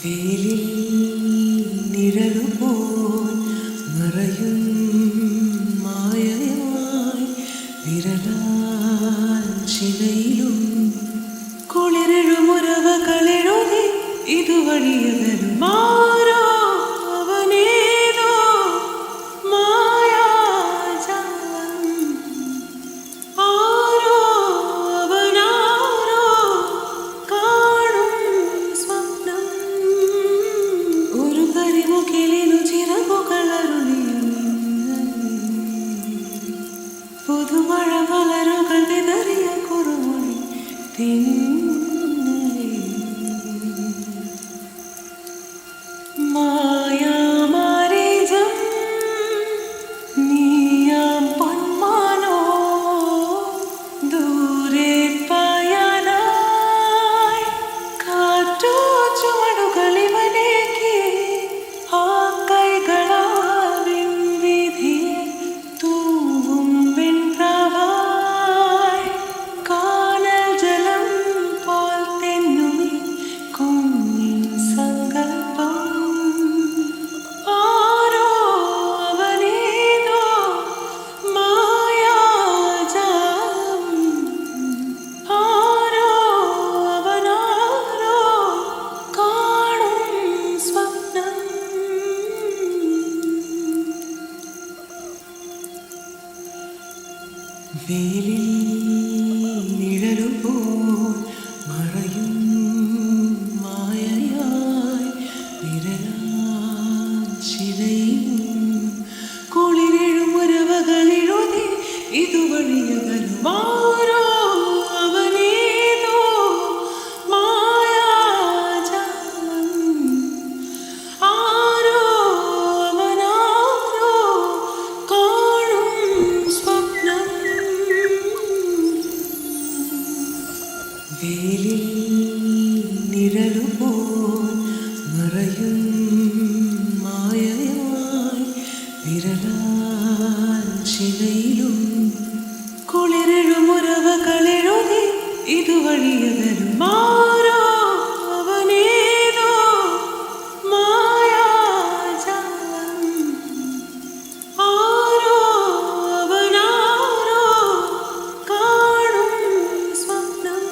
വേലിൽ നിഴലുപോൽ മറയും മായയായി വിരലാൽ ശിലയിലും കുളിരെഴുമുറവകളെഴുതി ഇതുവഴിയകലും മാറോ അവനേതോ മായാജാലം ആരോ അവനാരോ കാണും സ്വപ്നം ഒരു കരിമുകിലിനു ചിറകുകളരുളിയും പുതുമഴ മലരുകൾ വിതറിയ കുറുമൊഴി തിന്നലേ മായാമാരീജം നീയാം പൊന്മാനോ ദൂരെ പായാനായി കാറ്റോ ചുവടുകളിവനേക്ക് ആ കൈകളാൽ വിധിയെ തൂവും വെൺപ്രാവായി കാനൽ ജലം പോൽ തെന്നുമി കുഞ്ഞിൻ സങ്കൽപ്പം ആരോ അവനേതോ മായാജാലം ആരോ അവനാരോ കാണും സ്വപ്നം വേലിൽ നിഴലുപോൽ മറയും മായയായി വിരലാൽ ശിലയിലും കുളിരെഴുമുറവകളെഴുതി ഇതുവഴിയകലും മാറോ അവനേതോ മായാജാലം ആരോ അവനാരോ കാണും സ്വപ്നം വേലിൽ നിഴലുപോൽ മറയും മായയായി വിരലാൽ ശിലയിലും കുളിരെഴുമുറവകളെഴുതി ഇതുവഴിയകലും മാറോ അവനേതോ മായാജാലം ആരോ അവനാരോ കാണും സ്വപ്നം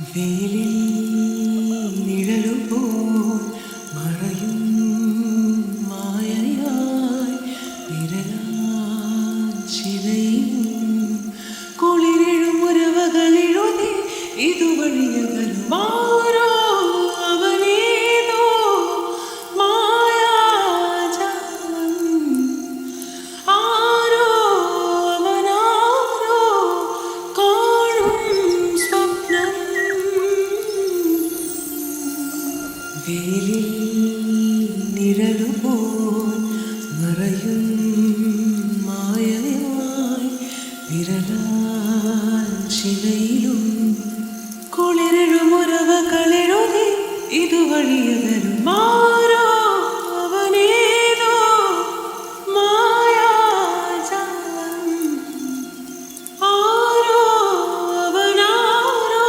വെയിലിൽ നിഴലുപോൽ മറയും മായയായി വിരലാൽ ചിതയും കുളിരെഴും ഉരവകളിഴുതി ഇതുവഴിയകലും മാറോ അവനേതോ മായാജാലം ആരോ അവനാരോ കാണും സ്വപ്നം വെയിലിൽ നിഴലുപോൽ മറയും മായയായി വിരലാൽ ചിതയിലും കുളിരെഴുമുറവകളിഴുതി ഇതുവഴിയകലും മാറോ അവനേതോ മായാജാലം ആരോ അവനാരോ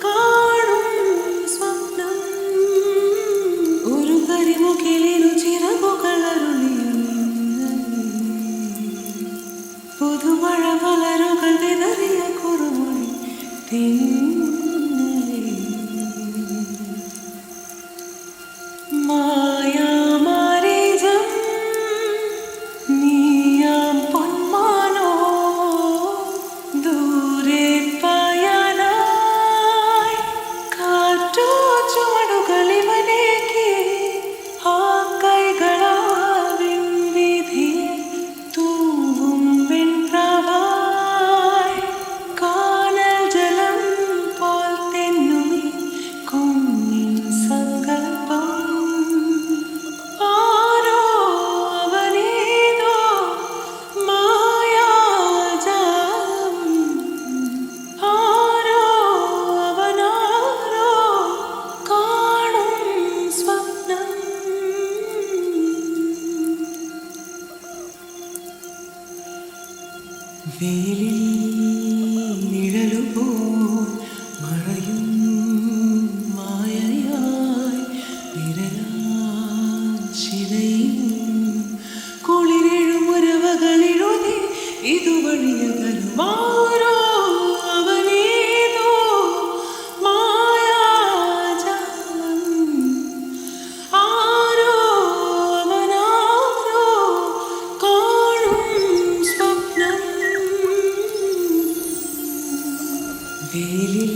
കാണും സ്വപ്നം ഒരു കരിമുകിലിനു ചിറകുകളരുളിയും പുതുമഴ മലരുകൾ വിതറിയ കുറുമൊഴി തിന്നലേ മായാമാരീജം നീയാം പൊന്മാനോ ദൂരെ പായാനായി കാറ്റോ ചുവടുകളിവനേക്ക് ആ കൈകളാവിൻ വിധിയെ തൂവും വെൺപ്രാവായി കാനൽ ജലം പോൽ തെന്നുമി കുഞ്ഞിൻ സങ്കൽപ്പം ആരോ അവനേതോ മായാജാലം ആരോ അവനാരോ കാണും സ്വപ്നം വെയിലിൽ നിഴലുപോൽ മറയും മായയായി വിരലാൽ ചിതയും കുളിരെഴും ഉരവകളിഴുതി ഇതുവഴിയകലും മാറോ അവനേതോ മായാജാലം ആരോ അവനാരോ കാണും സ്വപ്നം വെയിലിൽ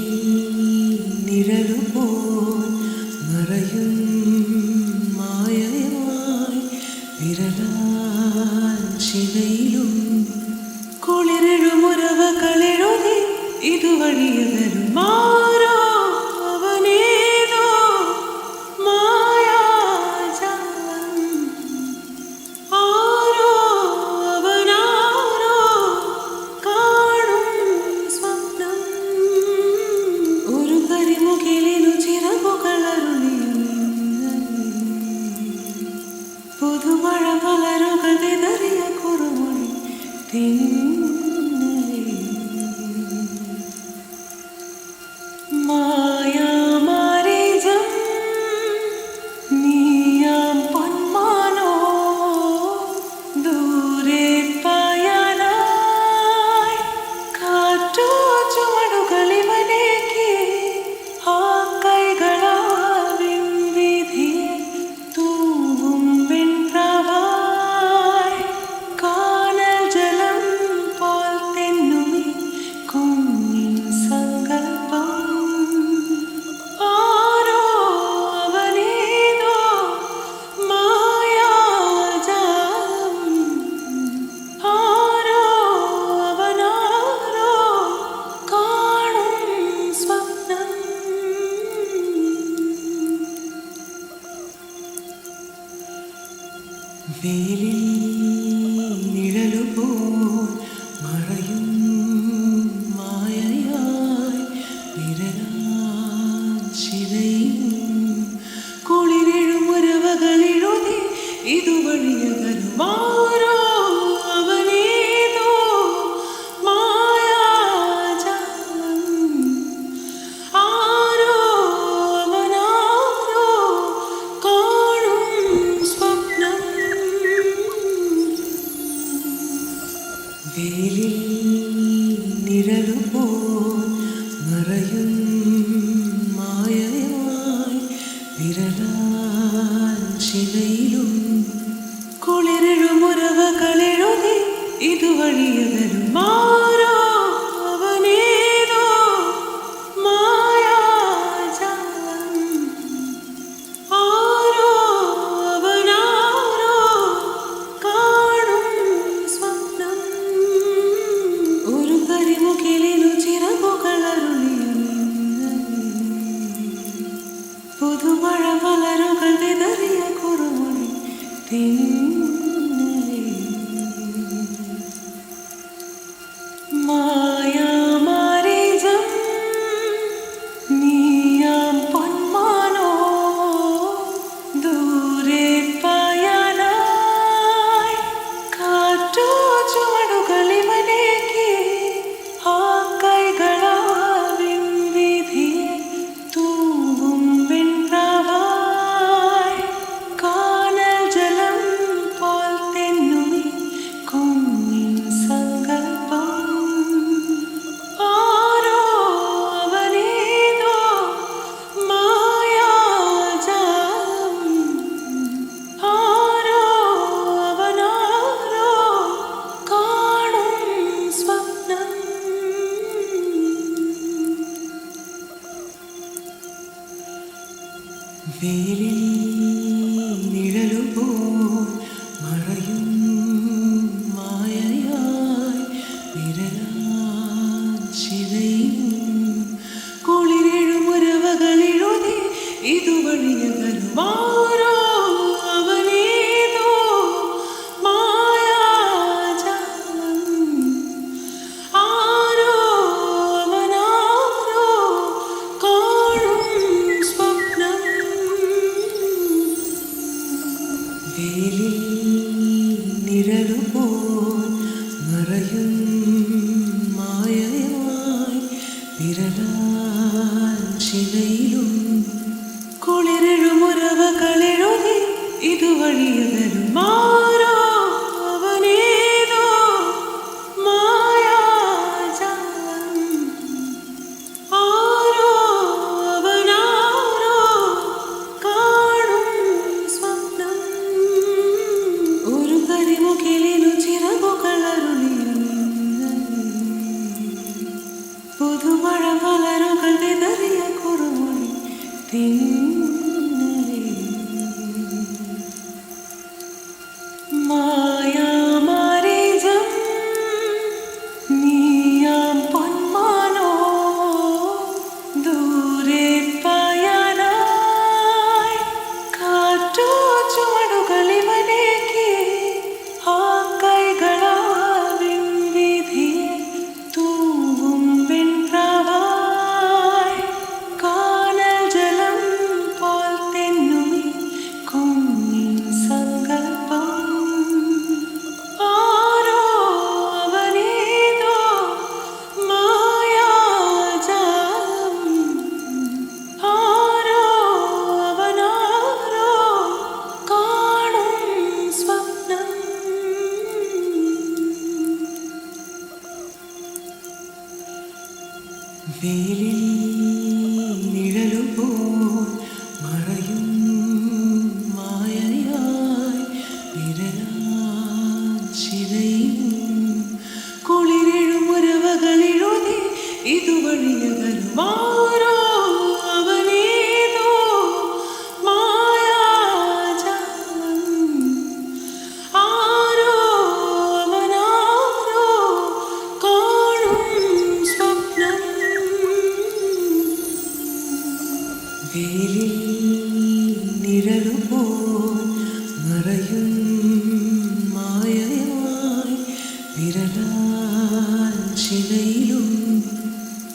നിഴലുപോൽ മറയും മായയായി വിരലാൽ ചിതയിലും കുളിരെഴുമുറവകളിഴുതി ഇതുവഴിയകലും മാറോ അവനേതോ മായാജാലം ആരോ അവനാരോ കാണും സ്വപ്നം ഒരു കരിമുകിലിനു ചിറകുകളരുളിയും പുതുമഴ മലരുകൾ വിതറിയ കുറുമൊഴി തിന്നലേ മായാമാരീജം നീയാം പൊന്മാനോ ദൂരെ പായാനായി കാറ്റോ ചുവടുകളിവനേക്ക് ആ കൈകളാവിൻ വിധിയെ തൂവും വെൺപ്രാവായി കാനൽ ജലം പോൽ തെന്നുമി കുഞ്ഞിൻ സങ്കൽപ്പം ആരോ അവനേതോ മായാജാലം ആരോ അവനാരോ കാണും സ്വപ്നം വെയിലിൽ നിഴലുപോൽ മറയും മായയായി വിരലാൽ ചിതയും കുളിരെഴും ഉരവകളിഴുതി ഇതുവഴിയകലും മാറോ അവനേതോ മായാജാലം ആരോ അവനാരോ കാണും സ്വപ്നം വെയിലിൽ നിഴലുപോൽ മറയും വിരലാൽ ശിലയിലും കുളിരെഴുമുറവകളെഴുതി ഇതുവഴിയകലും മാറോ അവനേതോ മായാജാലം ആരോ അവനാരോ കാണും സ്വപ്നം ഒരു കരിമുകിലിനു ചിറകുകളരുളിയ പുതുമഴ മലരുകൾ വിതറിയ കുറുമൊഴി തിന്നലേ മായാമാരീജം നീയാം പൊന്മാനോ ദൂരെ പായാനായി കാറ്റോ ചുവടുകളിവനേക്ക് ആ കൈകളാവിൻ വിധിയെ തൂവും വെൺപ്രാവായി കാനൽ ജലം പോൽ തെന്നുമി കുഞ്ഞിൻ സങ്കൽപ്പം ആരോ അവനേതോ മായാജാലം ആരോ അവനാരോ കാണും സ്വപ്നം വേലിൽ നിഴലുപോൽ മറയും മായയായി വിരലാൽ ശിലയും കുളിരെഴുമുറവകളെഴുതി ഇതുവഴിയകലും ആരോ അവനേതോ മായാജാലം ആരോ അവനാരോ കാണും സ്വപ്നം വേലിൽ നിഴലുപോൽ മറയും മായയായി വിരലാൽ ശിലയിലും കുളിരെഴുമുറവകളെഴുതി ഇതുവഴിയകലും ആരോ അവനേതോ മായാജാലം ആരോ അവനാരോ കാണും സ്വപ്നം ഒരു കരിമുകിലിനു ചിറകുകളരുളിയ പുതുമഴ മലരുകൾ വിതറിയ കുറുമൊഴി തിന്നലേ മായാമാരീജം നീയാം പൊന്മാനോ ദൂരെ പായാനായി കാറ്റോ ചുവടുകളിവനേക്ക് ആ കൈകളാവിൻ വിധിയെ തൂവും വെൺപ്രാവായി കാനൽ ജലം പോൽ തെന്നുമി കുഞ്ഞിൻ സങ്കൽപ്പം ആരോ അവനേതോ മായാജാലം ആരോ അവനാരോ കാണും സ്വപ്നം വേലിൽ നിഴലുപോൽ മറയും മായയായി വിരലാൽ ശിലയും കുളിരെഴുമുറവകളെഴുതി ഇതുവഴിയകലും ആരോ അവനേതോ മായാജാലം ആരോ അവനാരോ കാണും സ്വപ്നം വേലിൽ നിഴലുപോൽ മറയും മായയായി വിരലാൽ ശിലയിലും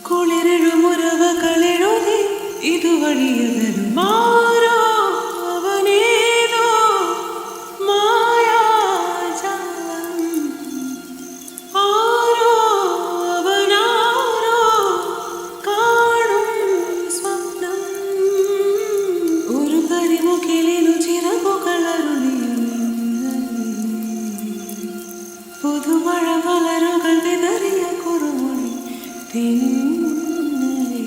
കുളിരെഴുമുറവകളെഴുതി ഇതുവഴിയകലും ആരോ അവനേതോ മായാജാലം ആരോ അവനാരോ കാണും സ്വപ്നം ഒരു കരിമുകിലിനു ചിറകുകളരുളിയ പുതുമഴ മലരുകൾ വിതറിയ കുറുമൊഴി തിന്നലേ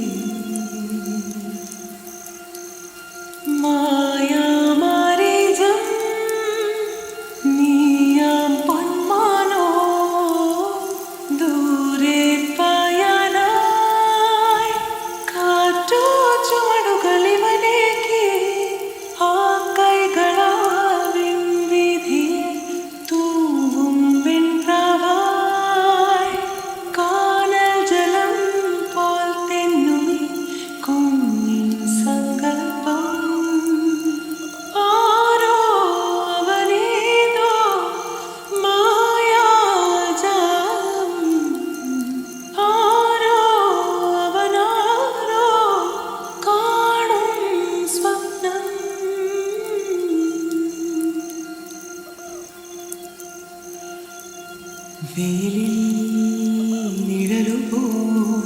നിഴലുപോൽ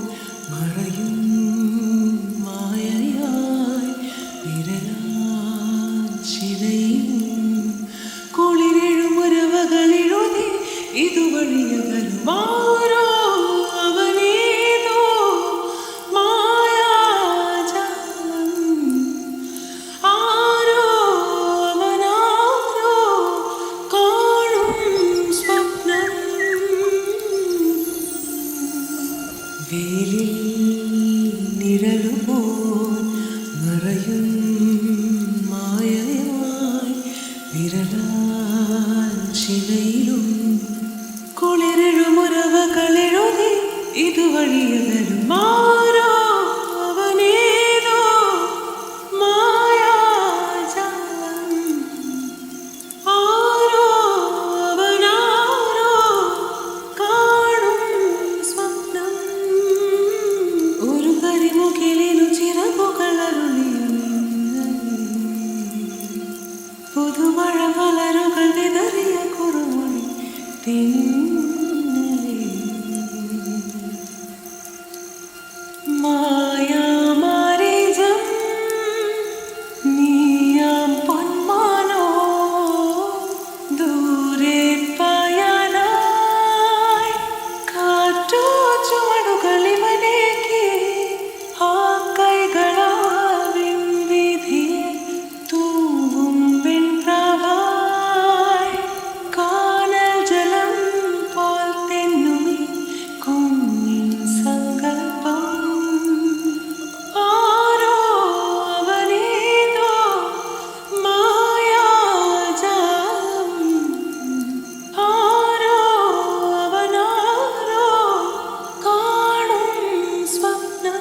മറയും മായയായി വിരലാൽ ചിതയും കുളിരെഴുമുരവകളിഴുതി ഇതുവഴിയകലുമാരോ അവനേതോ മായാജാലം ആരോ അവനാരോ കാണും സ്വപ്നം വേലിൽ നിഴലുപോൽ മറയും മായയായി വിരലാൽ ചിതയിലും കുളിരെഴുമുരവകളെഴുതി ഇതുവഴിയകലുമാരോ അവനേതോ മായാജാലം ആരോ അവനാരോ കാണും സ്വപ്നം ഒരു കരിമുകിലിനു ചിറകുകളരുളിയ പുതുമഴ മലരുകൾ വിതറിയ കുറുമൊഴി തിന്നലേ മായാമാരീജം നീയാം പൊന്മാനോ ദൂരെ പായാനായി കാറ്റോ ചുവടുകളിവനേക്ക് ആ കൈകളാൽ വിധിയെ തൂവും വെൺപ്രാവായി കാനൽ ജലം പോൽ തെന്നുമി കുഞ്ഞിൻ സങ്കൽപ്പം ആരോ അവനേതോ മായാജാലം ആരോ അവനാരോ കാണും സ്വപ്നം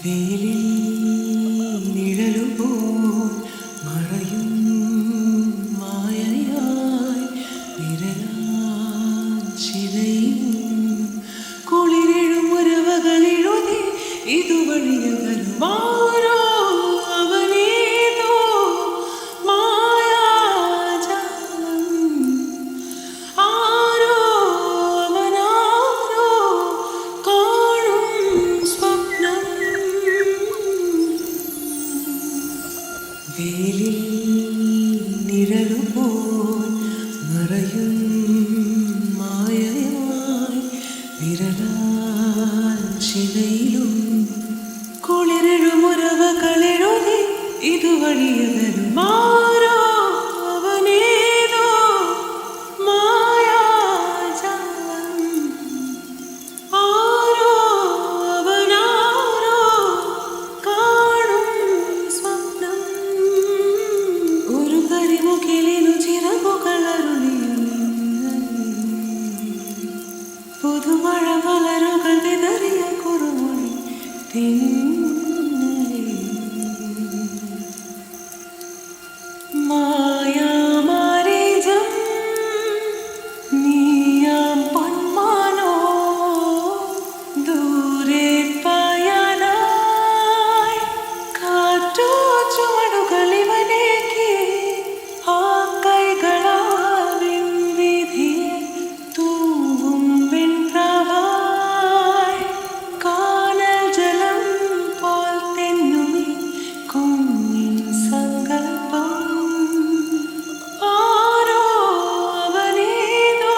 വേലിൽ നിഴലുപോൽ മറയും മായയായി വിരലാൽ ചിതയും കുളിരെഴുമുരവകളെഴുതി ഇതുവഴിയകലുമാരോ അവനേതോ മായാജാലം ആരോ അവനാരോ കാണും സ്വപ്നം വേലിൽ നിഴലുപോൽ മറയും മായയായി വിരലാൽ ചിതയിലും കുളിരെഴുമുരവകളെഴുതി ഇതുവഴിയകലുമാരോ അവനേതോ മായാജാലം ആരോ അവനാരോ കാണും സ്വപ്നം ഒരു കരിമുകിലിനു ചിറകുകളരുളിയ പുതുമഴ മലരുകൾ വിതറിയ കുറുമൊഴി തിന്നലേ മായാമാരീജം നീയാം പൊന്മാനോ ദൂരെ പായാനായി കാറ്റോ ചുവടുകളിവനേക്ക് ആ കൈകളാൽ വിധിയെ തൂവും വെൺപ്രാവായി കാനൽ ജലം പോൽ തെന്നുമി കുഞ്ഞിൻ സങ്കൽപ്പം ആരോ അവനേതോ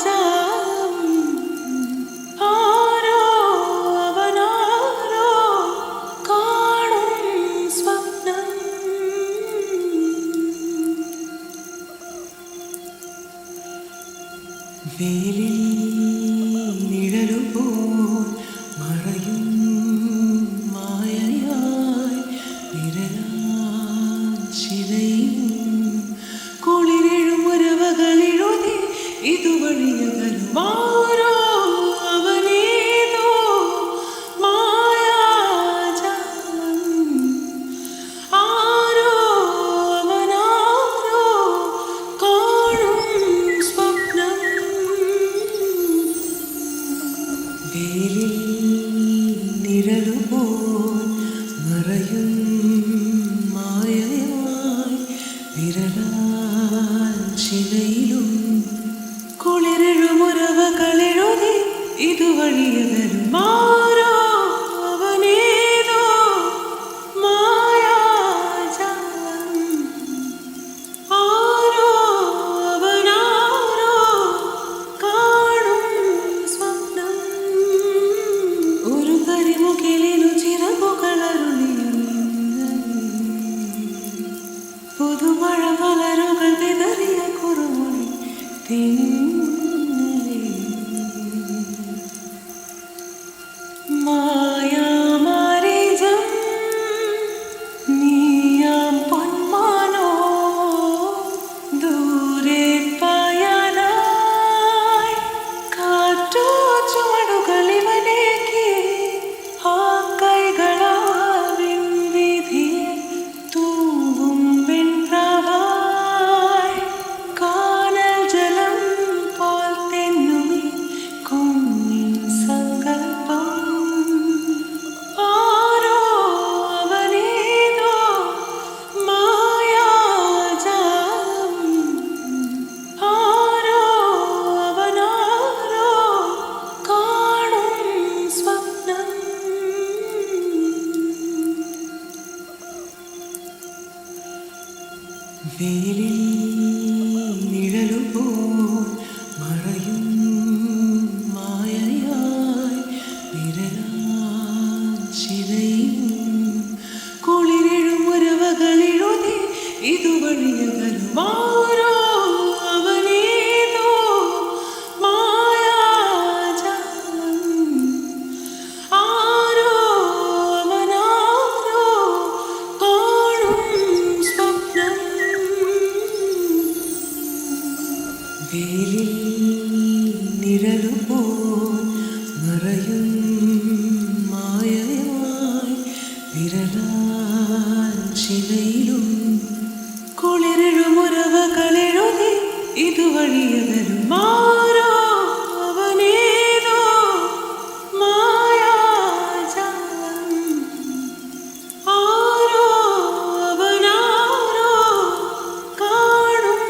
മായാജാലം ആരോ അവനാരോ കാണും സ്വപ്നം വേലിൽ നിഴലുപോൽ മറയും മായയായി വിരലാൽ ചിതയും കുളിരെഴുമുരവകളെഴുതി ഇതുവഴിയകലുമാരോ അവനേതോ മായാജാലം ആരോ അവനാരോ കാണും സ്വപ്നം വേലിൽ നിഴലുപോൽ മറയും പുതുമഴ മലരുകൾ വിതറിയ കുറുമൊഴി തിന്നലേ മായാമാരീജം നീയാം പൊന്മാനോ ദൂരെ പായാനായി കാറ്റോ ചുവടുകളിവനേക്ക് ആ കൈകളാവിൻ വിധിയെ തൂവും വെൺപ്രാവായി കാനൽ ജലം പോൽ തെന്നുമി കുഞ്ഞിൻ സങ്കൽപ്പം ആരോ അവനേതോ മായാജാലം ആരോ അവനാരോ കാണും സ്വപ്നം വെയിലിൽ നിഴലുപോൽ മറയും മായയായി വിരലാൽ ചിതയും കുളിരെഴും ഉരവകളിഴുതി ഇതുവഴിയകലുമാരോ അവനേതോ മായാജാലം ആരോ അവനാരോ കാണും സ്വപ്നം വെയിലിൽ നിഴലുപോൽ മറയും മായയായി വിരലാൽ ചിലയിലും കുളിരെഴുമുറവകളെഴുതി ഇതുവഴിയകലുമാരോ അവനേതോ മായാജാലം ആരോ അവനാരോ കാണും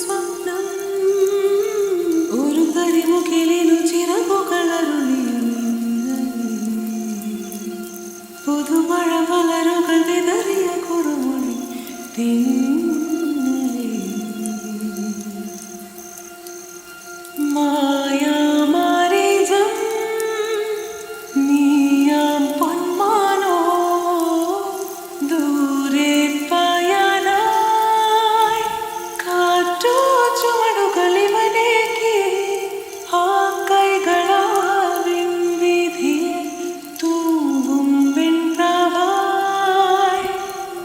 സ്വപ്നം ഒരു കരിമുകിലിനു ചിറകുകളരുളിയ പുതുമഴ മലരുകൾ വിതറിയ കുറുമൊഴി തിന്നലേ മായാമാരീജം നീയാം പൊന്മാനോ ദൂരെ പായാനായി കാറ്റോ ചുവടുകളിവനേക്ക് ആ കൈകളാവിൻ വിധിയെ തൂവും വെൺപ്രാവായി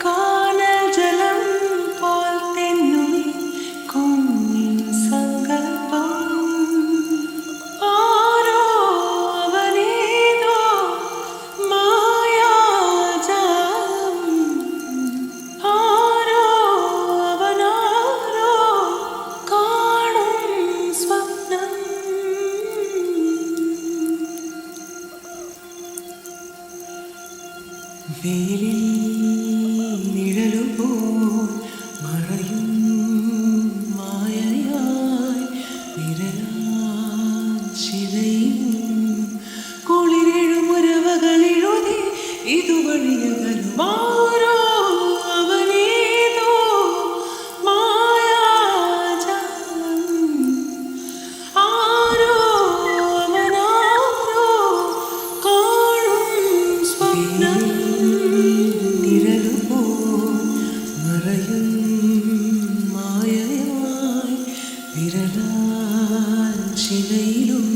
കാനൽ ജലം പോൽ തെന്നുമി കുഞ്ഞിൻ സങ്കൽപ്പം ആരോ അവനേതോ മായാജാലം ആരോ അവനാരോ കാണും സ്വപ്നം വെയിലിൽ നിഴലുപോൽ മറയും മായയായി വിരലാൽ ചിതയും കുളിരെഴുമുരവകളിഴുതി ഇതുവഴിയകലുമാരോ അവനേതോ മായാജാലം ആരോ അവനാരോ കാണും സ്വപ്നം നിഴലുപോൽ മറയും മായയായി വിരലാൽ ചിലയിലും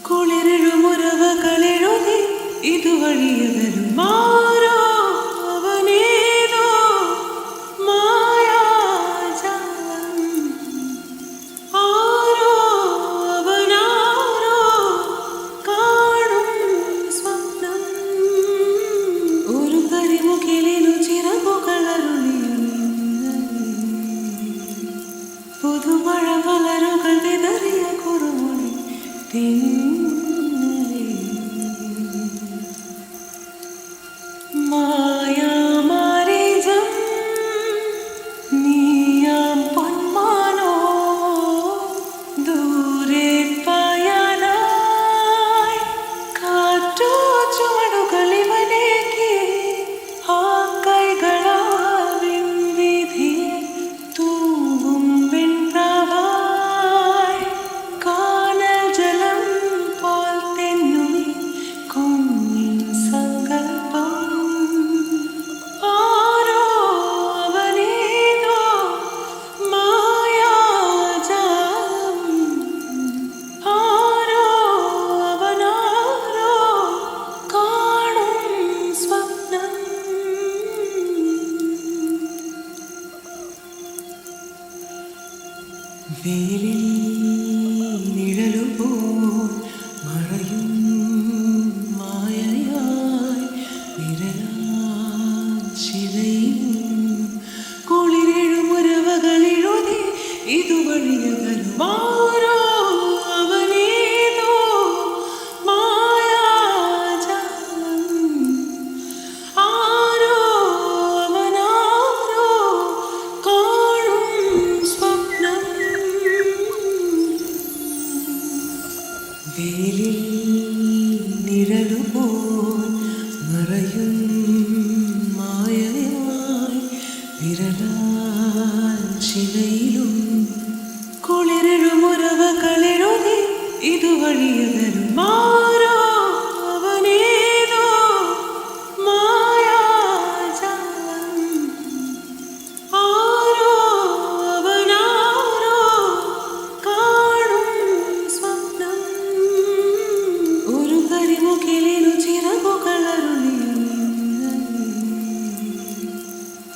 കുളിരെഴുമുറവകളെഴുതി ഇതുവഴിയകലുമാരോ അവനേതോ മായാജാലം ആരോ അവനാരോ കാണും സ്വപ്നം ഒരു കരിമുകിലിനു ചിറകുകളരുളിയ പുതുമഴ മലരുകൾ വിതറിയ കുറുമൊഴി തിന്നലേ മായാമാരീജം നീയാം പൊന്മാനോ ദൂരെ പായാനായി കാറ്റോ ചുവടുകളിവനേക്ക് ആ കൈകളാവിൻ വിധിയെ തൂവും വെൺപ്രാവായി കാനൽ ജലം വേലിൽ നിഴലുപോൽ മറയും മായയായി വിരലാശിതയും കുളിരെഴുമുരവകളെഴുതി ഇതുവഴിയകലുമാരോ അവനേതോ മായാജാലം ആരോ അവനാരോ കാണും സ്വപ്നം വേലിൽ നിഴലുപോൽ മറയും മായയായി വിരലാൽ ശിലയിലും കുളിരെഴുമുരവകളെഴുതി ഇതുവഴിയകലുമാരോ അവനേതോ മായാജാലം ആരോ അവനാരോ കാണും സ്വപ്നം ഒരു കരിമുകിലിനു ചിറകുകളരുളിയും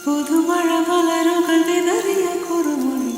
പുതുമഴ മലരുകൾ വിതറിയ കുറുമൊഴി